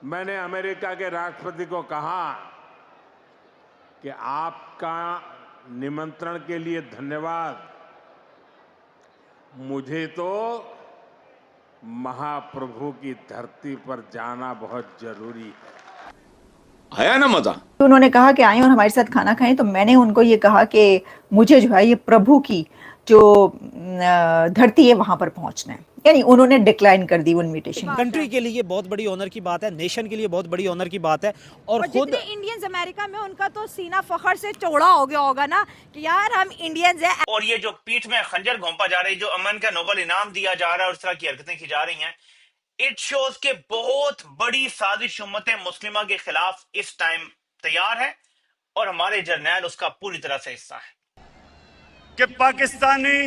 मैंने अमेरिका के राष्ट्रपति को कहा कि आपका निमंत्रण के लिए धन्यवाद, मुझे तो महाप्रभु की धरती पर जाना बहुत जरूरी है। आया ना मजा। उन्होंने कहा कि आए और हमारे साथ खाना खाएं, तो मैंने उनको ये कहा कि मुझे जो है ये प्रभु की जो धरती है वहां पर पहुंचना है, यानी उन्होंने डिक्लाइन कर दी वो इनविटेशन। कंट्री के लिए बहुत बड़ी ऑनर की बात है, नेशन के लिए बहुत बड़ी ऑनर की बात है। और खुद इंडियंस अमेरिका में उनका तो सीना फखर से चौड़ा हो गया होगा ना कि यार हम इंडियंस हैं। और ये जो पीठ में खंजर घोंपा जा रही, जो अमन का नोबेल इनाम दिया जा रहा है और इस तरह की हरकतें की जा रही हैं, इट शोज के बहुत बड़ी साजिश उम्मत मुस्लिमा के खिलाफ इस टाइम तैयार है और हमारे जर्नैल उसका पूरी तरह से हिस्सा है कि पाकिस्तानी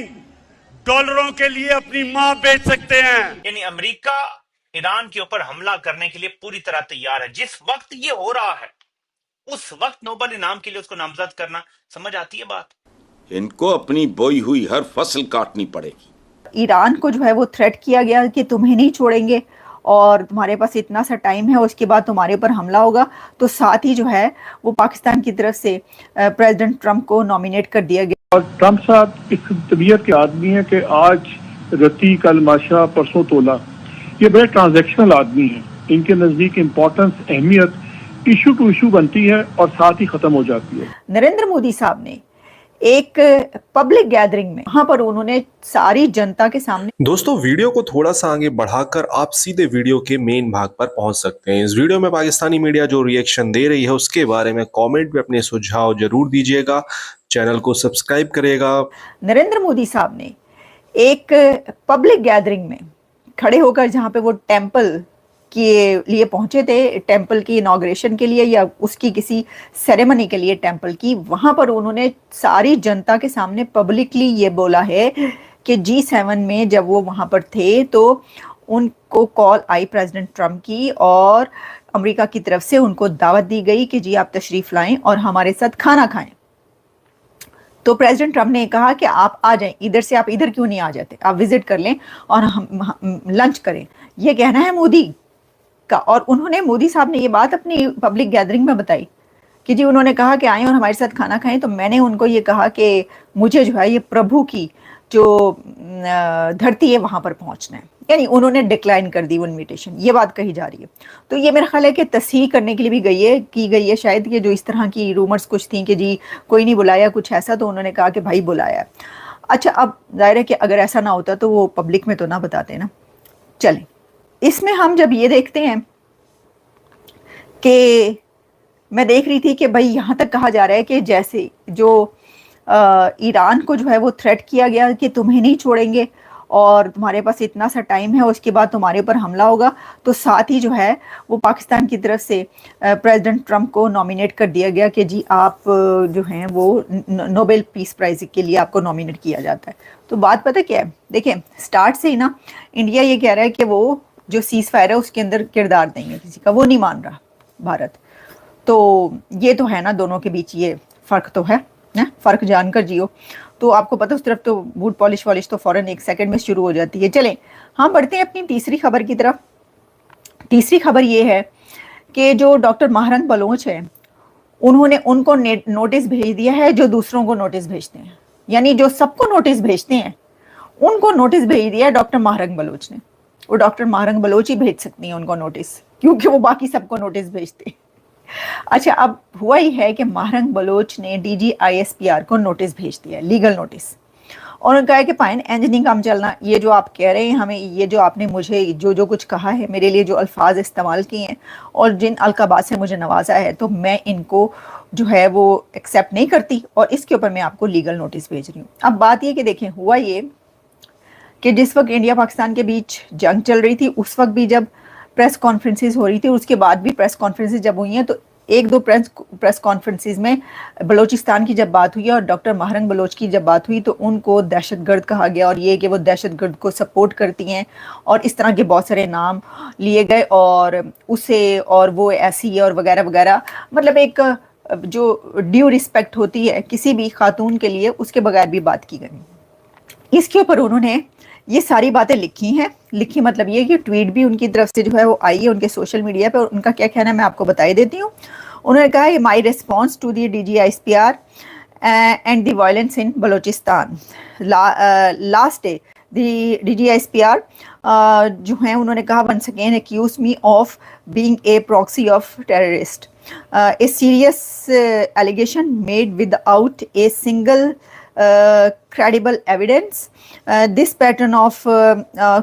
डॉलरों के लिए अपनी मां बेच सकते हैं। यानी अमेरिका ईरान के ऊपर हमला करने के लिए पूरी तरह तैयार है। जिस वक्त ये हो रहा है उस वक्त नोबेल इनाम के लिए उसको नामजद करना, समझ आती है बात? इनको अपनी बोई हुई हर फसल काटनी पड़ेगी। ईरान को जो है वो थ्रेट किया गया कि तुम्हें नहीं छोड़ेंगे और तुम्हारे पास इतना सा टाइम है, उसके बाद तुम्हारे ऊपर हमला होगा। तो साथ ही जो है वो पाकिस्तान की तरफ से प्रेसिडेंट ट्रंप को नॉमिनेट कर दिया गया। और ट्रंप साहब इस तबीयत के आदमी है कि आज रती कल माशा परसों तोला, ये बड़े ट्रांजैक्शनल आदमी हैं। इनके नजदीक इम्पोर्टेंस अहमियत इशू टू इशू बनती है और साथ ही खत्म हो जाती है। नरेंद्र मोदी साहब ने एक पब्लिक गैदरिंग में वहां पर उन्होंने सारी जनता के सामने। दोस्तों, वीडियो को थोड़ा सा आगे बढ़ाकर आप सीधे वीडियो के मेन भाग पर पहुंच सकते हैं। इस वीडियो में पाकिस्तानी मीडिया जो रिएक्शन दे रही है उसके बारे में कमेंट में अपने सुझाव जरूर दीजिएगा, चैनल को सब्सक्राइब करिएगा। नरेंद्र मोदी साहब ने एक पब्लिक गैदरिंग में खड़े होकर, जहां पे वो टेम्पल के लिए पहुंचे थे, टेम्पल की इनॉग्रेशन के लिए या उसकी किसी सेरेमनी के लिए टेम्पल की, वहां पर उन्होंने सारी जनता के सामने पब्लिकली ये बोला है कि G7 में जब वो वहां पर थे तो उनको कॉल आई प्रेसिडेंट ट्रंप की और अमेरिका की तरफ से उनको दावत दी गई कि जी आप तशरीफ लाएं और हमारे साथ खाना खाएं। तो प्रेसिडेंट ट्रंप ने कहा कि आप आ जाएं, इधर से आप इधर क्यों नहीं आ जाते, आप विजिट कर लें और हम लंच करें। ये कहना है मोदी का। और उन्होंने, मोदी साहब ने ये बात अपनी पब्लिक गैदरिंग में बताई कि जी उन्होंने कहा कि आए और हमारे साथ खाना खाएं, तो मैंने उनको ये कहा कि मुझे जो है ये प्रभु की जो धरती है वहां पर पहुंचना है, यानी उन्होंने डिक्लाइन कर दी वो इनविटेशन। ये बात कही जा रही है। तो ये मेरा ख्याल है कि तस्हीह करने के लिए भी की गई है शायद, कि जो इस तरह की रूमर्स कुछ थी कि जी कोई नहीं बुलाया कुछ ऐसा, तो उन्होंने कहा कि भाई बुलाया। अच्छा, अब जाहिर है कि अगर ऐसा ना होता तो वो पब्लिक में तो ना बताते ना। चलें, इसमें हम जब ये देखते हैं कि मैं देख रही थी कि भाई यहाँ तक कहा जा रहा है कि जैसे जो ईरान को जो है वो थ्रेट किया गया कि तुम्हें नहीं छोड़ेंगे और तुम्हारे पास इतना सा टाइम है, उसके बाद तुम्हारे ऊपर हमला होगा। तो साथ ही जो है वो पाकिस्तान की तरफ से प्रेसिडेंट ट्रंप को नॉमिनेट कर दिया गया कि जी आप जो हैं वो नोबेल पीस प्राइज़ के लिए आपको नॉमिनेट किया जाता है। तो बात पता क्या है, देखें स्टार्ट से ही ना इंडिया ये कह रहा है कि वो जो सीज फायर है उसके अंदर किरदार देंगे किसी का, वो नहीं मान रहा भारत। तो ये तो है ना, दोनों के बीच ये फ़र्क तो है ना, फ़र्क जानकर जियो। तो आपको पता उस तरफ तो बूट पॉलिश वॉलिश तो फ़ौरन एक सेकंड में शुरू हो जाती है। चलें हम बढ़ते हैं अपनी तीसरी खबर की तरफ। तीसरी खबर ये है कि जो डॉक्टर महरंग बलोच है उन्होंने उनको नोटिस भेज दिया है जो दूसरों को नोटिस भेजते हैं, यानी जो सबको नोटिस भेजते हैं उनको नोटिस भेज दिया है डॉक्टर महरंग बलोच ने। वो डॉक्टर महरंग बलोच ही भेज सकती हैं उनको नोटिस, क्योंकि वो बाकी सबको नोटिस भेजते हैं। अच्छा, अब हुआ ही है कि महरंग बलोच ने DGISPR को नोटिस भेज दिया, लीगल नोटिस। और उन्होंने कहा है कि पाइन इंज नहीं काम चलना, ये जो आप कह रहे हैं हमें, ये जो आपने मुझे जो कुछ कहा है, मेरे लिए जो अल्फाज इस्तेमाल किए हैं और जिन अलकाबात से मुझे नवाजा है, तो मैं इनको जो है वो एक्सेप्ट नहीं करती और इसके ऊपर मैं आपको लीगल नोटिस भेज रही हूँ। अब बात ये कि देखें, हुआ ये कि जिस वक्त इंडिया पाकिस्तान के बीच जंग चल रही थी उस वक्त भी जब प्रेस कॉन्फ्रेंसेस हो रही थी, उसके बाद भी प्रेस कॉन्फ्रेंसेस जब हुई हैं, तो एक दो प्रेस कॉन्फ्रेंसेस में बलोचिस्तान की जब बात हुई और डॉक्टर महरंग बलोच की जब बात हुई तो उनको दहशतगर्द कहा गया और ये कि वो दहशतगर्द को सपोर्ट करती हैं और इस तरह के बहुत सारे नाम लिए गए और उसे और वो ऐसी है और वगैरह वगैरह। मतलब एक जो ड्यू रिस्पेक्ट होती है किसी भी खातून के लिए, उसके बगैर भी बात की गई। इसके ऊपर उन्होंने ये सारी बातें लिखी हैं। लिखी मतलब ये कि ट्वीट भी उनकी तरफ से जो है वो आई है उनके सोशल मीडिया पे, और उनका क्या कहना है मैं आपको बता ही देती हूँ। उन्होंने कहा है my response to the DGISPR and the violence in Balochistan. Last day the DGISPR जो हैं उन्होंने कहा once again accuse me of being a proxy of terrorist, a serious allegation made without a single credible evidence. This pattern of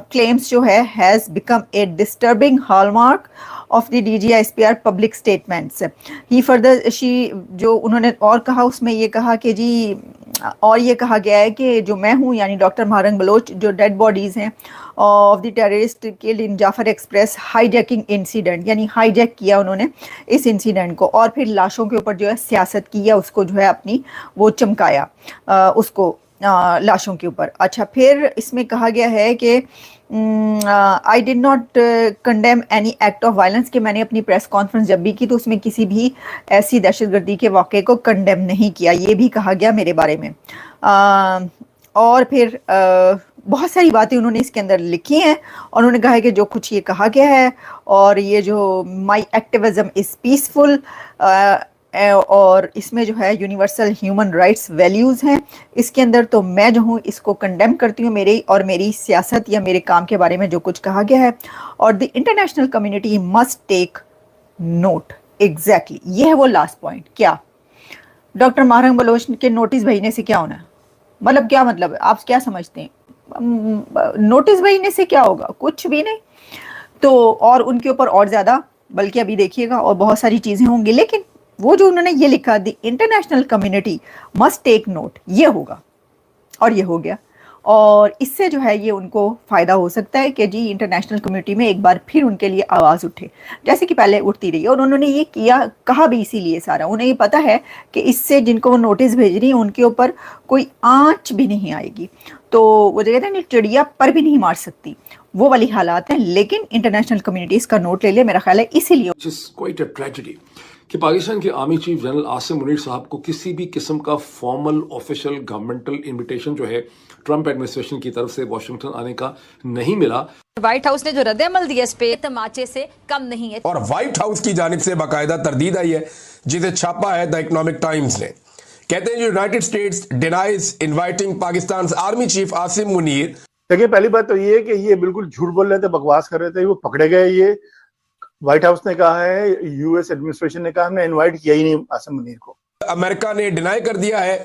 claims जो है has become a disturbing hallmark of the DGISPR public statements. He further जो उन्होंने और कहा उसमें ये कहा कि जी, और ये कहा गया है कि जो मैं हूँ यानी डॉक्टर महारंग बलोच जो डेड बॉडीज़ हैं of the terrorist killed in Jaffar Express hijacking incident, यानी हाईजैक किया उन्होंने इस इंसिडेंट को और फिर लाशों के ऊपर जो है सियासत की है, उसको जो है अपनी वो चमकाया उसको लाशों के ऊपर। अच्छा, फिर इसमें कहा गया है कि I did not condemn any act of violence, कि मैंने अपनी प्रेस कॉन्फ्रेंस जब भी की तो उसमें किसी भी ऐसी दहशतगर्दी के वाक़े को कंडेम नहीं किया, ये भी कहा गया मेरे बारे में। और फिर बहुत सारी बातें उन्होंने इसके अंदर लिखी हैं और उन्होंने कहा है कि जो कुछ ये कहा गया है और ये जो माई एक्टिविज्म इज़ पीसफुल और इसमें जो है यूनिवर्सल ह्यूमन राइट्स वैल्यूज़ हैं इसके अंदर, तो मैं जो हूँ इसको कंडेम करती हूँ मेरी सियासत या मेरे काम के बारे में जो कुछ कहा गया है। और the international community must take note. Exactly ये है वो लास्ट पॉइंट। क्या डॉक्टर महारंग बलोच के नोटिस भेजने से क्या होना है? मतलब क्या मतलब आप क्या समझते हैं? नोटिस भेजने से क्या होगा? कुछ भी नहीं। तो और उनके ऊपर और ज़्यादा, बल्कि अभी देखिएगा और बहुत सारी चीज़ें होंगी, लेकिन वो जो उन्होंने ये लिखा the international community must take note, ये होगा और ये हो गया। और इससे जो है ये उनको फ़ायदा हो सकता है कि जी इंटरनेशनल कम्युनिटी में एक बार फिर उनके लिए आवाज़ उठे जैसे कि पहले उठती रही। और उन्होंने ये किया, कहा भी इसीलिए सारा, उन्हें ये पता है कि इससे जिनको वो नोटिस भेज रही है उनके ऊपर कोई आँच भी नहीं आएगी, तो वो जो कहते हैं चिड़िया पर भी नहीं मार सकती, वो वाली हालात हैं। लेकिन इंटरनेशनल कम्युनिटी इसका नोट ले ले, मेरा ख्याल है इसीलिए कि पाकिस्तान के army chief general Asim Munir साहब को किसी भी किस्म का फॉर्मल ऑफिशियल गवर्नमेंटल इनविटेशन जो है ट्रंप एडमिनिस्ट्रेशन की तरफ से वाशिंगटन आने का नहीं मिला। व्हाइट हाउस ने जो रद्द-ए-अमल दिया इस पे तमाचे से कम नहीं है। और व्हाइट हाउस की जानिब से बाकायदा तरदीद आई है जिसे छापा है द इकोनॉमिक टाइम्स ने। कहते हैं United states denies inviting Pakistan army chief Asim Munir. देखिए, पहली बात तो ये है कि ये बिल्कुल झूठ बोल रहे थे, बकवास कर रहे थे, वो पकड़े गए। ये व्हाइट हाउस ने कहा है, यूएस एडमिनिस्ट्रेशन ने कहा हमने इनवाइट किया ही नहीं आसिम मुनीर को। अमेरिका ने डिनाई कर दिया है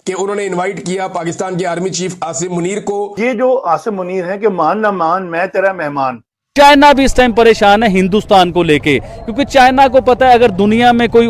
कि उन्होंने इनवाइट किया पाकिस्तान के आर्मी चीफ आसिम मुनीर को। ये जो आसिम मुनीर है कि मान ना मान मैं तेरा मेहमान। चाइना भी इस टाइम परेशान है हिंदुस्तान को लेके, क्योंकि चाइना को पता है अगर दुनिया में कोई